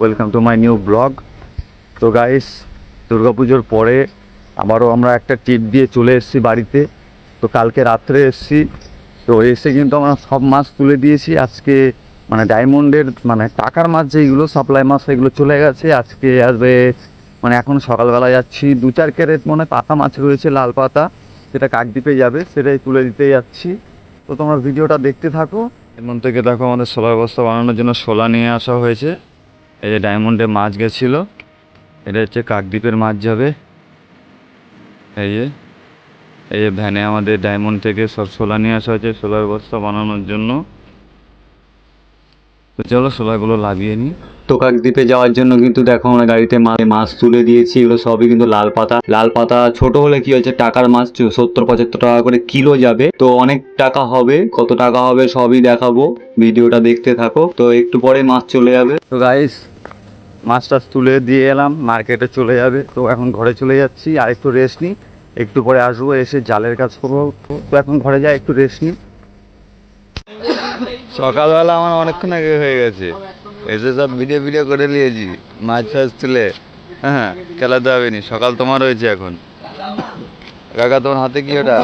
Welcome to my new blog. তো guys, দুর্গাপুজোর পরে আবারও আমরা একটা ট্রিপ দিয়ে চলে এসেছি বাড়িতে। তো কালকে রাত্রে এসেছি। তো এসে কিন্তু আমরা সব মাছ তুলে দিয়েছি। আজকে মানে ডায়মন্ডের মানে টাকার মাছ যেগুলো সাপ্লাই মাছ সেগুলো চলে গেছে। আজকে আসবে মানে এখন সকালবেলা যাচ্ছি 2-4 ক্যারেট মনে পাতা মাছ রয়েছে, লাল পাতা, সেটা কাকদ্বীপে যাবে, সেটাই তুলে দিতে যাচ্ছি। তো তোমরা ভিডিওটা দেখতে থাকো। এমন থেকে দেখো আমাদের সোলার বস্তা বানানোর জন্য শোলা নিয়ে আসা হয়েছে। এই যে ডায়মন্ডে মাছ গেছিলো, এটা হচ্ছে কাকদ্বীপের মাছ যাবে। এই যে এই যে ভ্যানে আমাদের ডায়মন্ড থেকে সব শোলা নিয়ে আসা হয়েছে সোলার বস্তা বানানোর জন্য। তো চলো শোলাগুলো লাগিয়ে নিই। তো কাকদ্বীপে যাওয়ার জন্য কিন্তু দেখো আমরা গাড়িতে মাছ তুলে দিয়েছি। এগুলো সবই কিন্তু লাল পাতা। লাল পাতা ছোট হলে কি হয়েছে, টাকার মাছ 70-75 টাকা করে কিলো যাবে। তো অনেক টাকা হবে, কত টাকা হবে সবই দেখাবো, ভিডিওটা দেখতে থাকো। তো একটু পরে মাছ চলে যাবে। তো গাইস, মাছ টাছ তুলে দিয়ে এলাম, মার্কেটে চলে যাবে। তো এখন ঘরে চলে যাচ্ছি, আর একটু রেস্ট নিই, একটু পরে আসবো, এসে জালের কাজ করবো। তো এখন ঘরে যাই, একটু রেস্ট নিই। সকালবেলা আমার অনেকক্ষণ আগে হয়ে গেছে, এসে সব ভিডিও ভিডিও করে নিয়েছি মাছ ফাছ তুলে। হ্যাঁ, খেলাতে হবে নি, সকাল তোমার হয়েছে এখন। কাকা তোমার হাতে কি ওটা?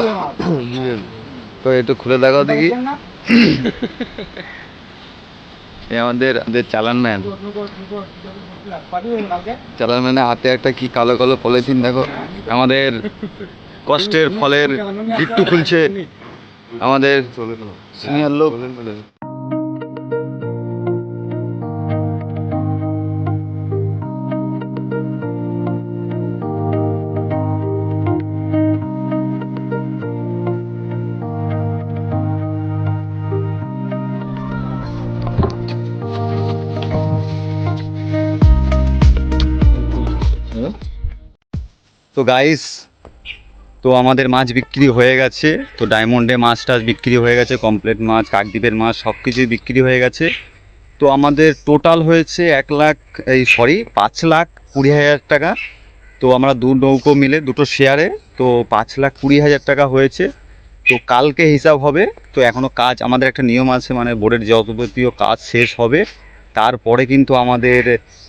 তো একটু খুলে দেখাও দেখি। আমাদের চালান ম্যান, চালান ম্যানের হাতে একটা কি কালো কালো পলিথিন দেখো। আমাদের কষ্টের ফলের একটু খুলছে আমাদের সিনিয়র লোক। তো গাইস, তো আমাদের মাছ বিক্রি হয়ে গেছে। তো ডায়মন্ডে মাছ টাছ বিক্রি হয়ে গেছে, কমপ্লিট মাছ, কাকদ্বীপের মাছ সব কিছুই বিক্রি হয়ে গেছে। তো আমাদের টোটাল হয়েছে 5,20,000 টাকা। তো আমরা দু নৌকো মিলে দুটো শেয়ারে তো 5,20,000 টাকা হয়েছে। তো কালকে হিসাব হবে। তো এখনও কাজ, আমাদের একটা নিয়ম আছে, মানে বোর্ডের যাবতীয় কাজ শেষ হবে তারপরে কিন্তু আমাদের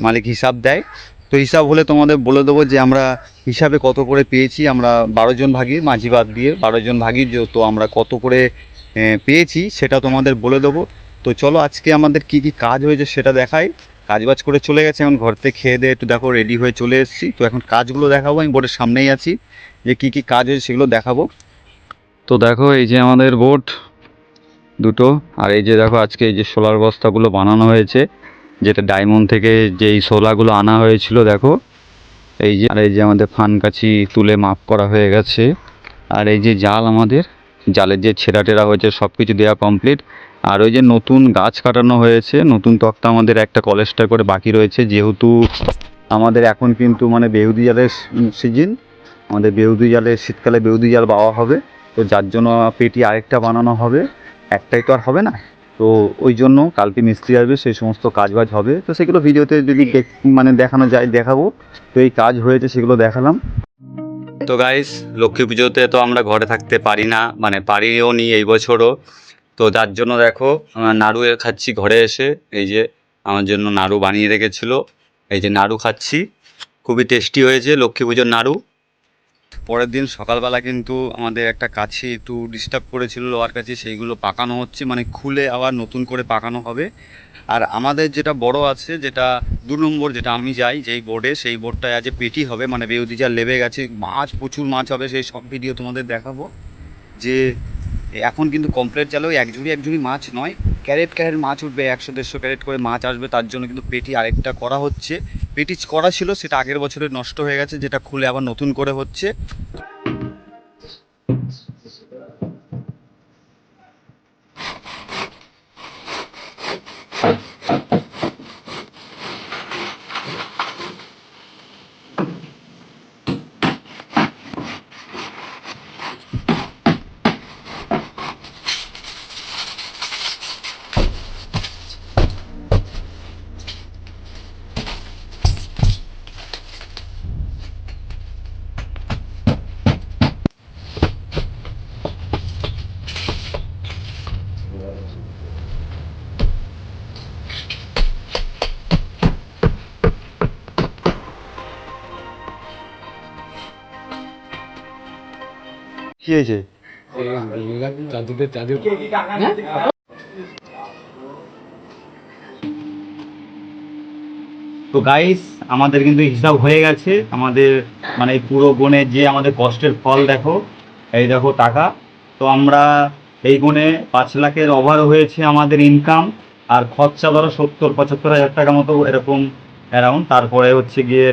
মালিক হিসাব দেয়। তো হিসাব হলে তোমাদের বলে দেবো যে আমরা হিসাবে কত করে পেয়েছি। আমরা 12 জন ভাগি, মাঝি বাদ দিয়ে 12 জন ভাগি, তো আমরা কত করে পেয়েছি সেটা তোমাদের বলে দেবো। তো চলো আজকে আমাদের কি কি কাজ হয়েছে সেটা দেখাই। কাজবাজ করে চলে গেছে, এখন ঘর থেকে খেয়ে দিয়ে একটু দেখো রেডি হয়ে চলে এসেছি। তো এখন কাজগুলো দেখাবো, আমি বোর্ডের সামনেই আছি, যে কি কি কাজ হয়েছে সেগুলো দেখাবো। তো দেখো এই যে আমাদের বোট দুটো, আর এই যে দেখো আজকে এই যে সোলার বস্তাগুলো বানানো হয়েছে, যেটা ডায়মন্ড থেকে যেই সোলাগুলো আনা হয়েছিল দেখো। এই যে, আর এই যে আমাদের ফানকাছি তুলে মাপ করা হয়ে গেছে। আর এই যে জাল, আমাদের জালের যে ছেঁড়া টেরা হয়েছে সব কিছু দেওয়া কমপ্লিট। আর ওই যে নতুন গাছ কাটানো হয়েছে, নতুন তক্তা আমাদের একটা কলেজটা করে বাকি রয়েছে, যেহেতু আমাদের এখন কিন্তু মানে বেহুদি জালের সিজন। আমাদের বেহুদি জালের শীতকালে বেহুদি জাল বাওয়া হবে। তো যার জন্য পেটি আরেকটা বানানো হবে, একটাই তো আর হবে না। তো ওই জন্য কালকে মিস্ত্রি আসবে, সেই সমস্ত কাজবাজ হবে। তো সেগুলো ভিডিওতে যদি মানে দেখানো যায় দেখাবো। তো এই কাজ হয়েছে সেগুলো দেখালাম। তো গাইস, লক্ষ্মী পুজোতে তো আমরা ঘরে থাকতে পারি না, মানে পারিও নি এই বছরও। তো যার জন্য দেখো নাড়ু খাচ্ছি ঘরে এসে। এই যে আমার জন্য নাড়ু বানিয়ে রেখেছিলো, এই যে নাড়ু খাচ্ছি, খুবই টেস্টি হয়েছে লক্ষ্মী পুজোর নাড়ু। পরের দিন সকালবেলা কিন্তু আমাদের একটা কাছি একটু ডিস্টার্ব করেছিল, লোহার কাছে, সেইগুলো পাকানো হচ্ছে, মানে খুলে আবার নতুন করে পাকানো হবে। আর আমাদের যেটা বড় আছে, যেটা 2 নম্বর, যেটা আমি যাই যেই বোর্ডে, সেই বোর্ডটায় আজ পেটি হবে, মানে বেউদি জাল লেবে গেছে, মাছ প্রচুর মাছ হবে, সেই সব ভিডিও তোমাদের দেখাবো। যে এখন কিন্তু কমপ্লিট জালে ওই এক ঝুড়ি মাছ নয়, ক্যারেট ক্যারেট মাছ উঠবে, 100-150 ক্যারেট করে মাছ আসবে। তার জন্য কিন্তু পেটি আরেকটা করা হচ্ছে। পেটি করা ছিল, সেটা আগের বছরে নষ্ট হয়ে গেছে, যেটা খুলে আবার নতুন করে হচ্ছে। কি হয়েছে? তো গাইস আমাদের কিন্তু হিসাব হয়ে গেছে, আমাদের মানে পুরো গুণে যে আমাদের কষ্টের ফল দেখো, এই দেখো টাকা। তো আমরা এই গুণে 5 লাখের ওভার হয়েছে আমাদের ইনকাম, আর খরচা ধরো 70-75 হাজার টাকা মতো এরকম অ্যারাউন্ড। তারপরে হচ্ছে গিয়ে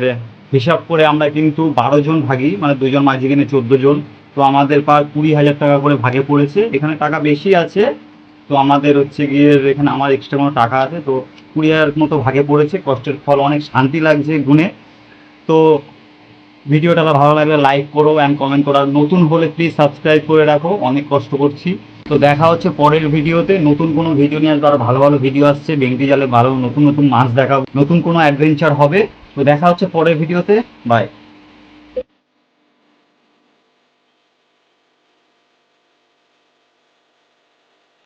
হিসাব করে আমরা কিন্তু 12 জন ভাগি, মানে 2 জন মাঝিখানে 14 জন। তো আমাদের প্রায় 20 হাজার টাকা করে ভাগে পড়েছে। এখানে টাকা বেশি আছে, তো আমাদের হচ্ছে গিয়ে এখানে আমার এক্সট্রা কোনো টাকা আছে, তো 20 হাজার মতো ভাগে পড়েছে। কষ্টের ফল, অনেক শান্তি লাগছে গুণে। তো ভিডিওটা ভালো লাগলে লাইক করো অ্যান্ড কমেন্ট করো, আর নতুন হলে প্লিজ সাবস্ক্রাইব করে রাখো, অনেক কষ্ট করছি। তো দেখা হচ্ছে পরের ভিডিওতে, নতুন কোনো ভিডিও নিয়ে আসবে, আরো ভালো ভালো ভিডিও আসছে বেংটি জালে, ভালো নতুন নতুন মাছ দেখাবো, নতুন কোনো অ্যাডভেঞ্চার হবে। তো দেখা হচ্ছে পরের ভিডিওতে, বাই।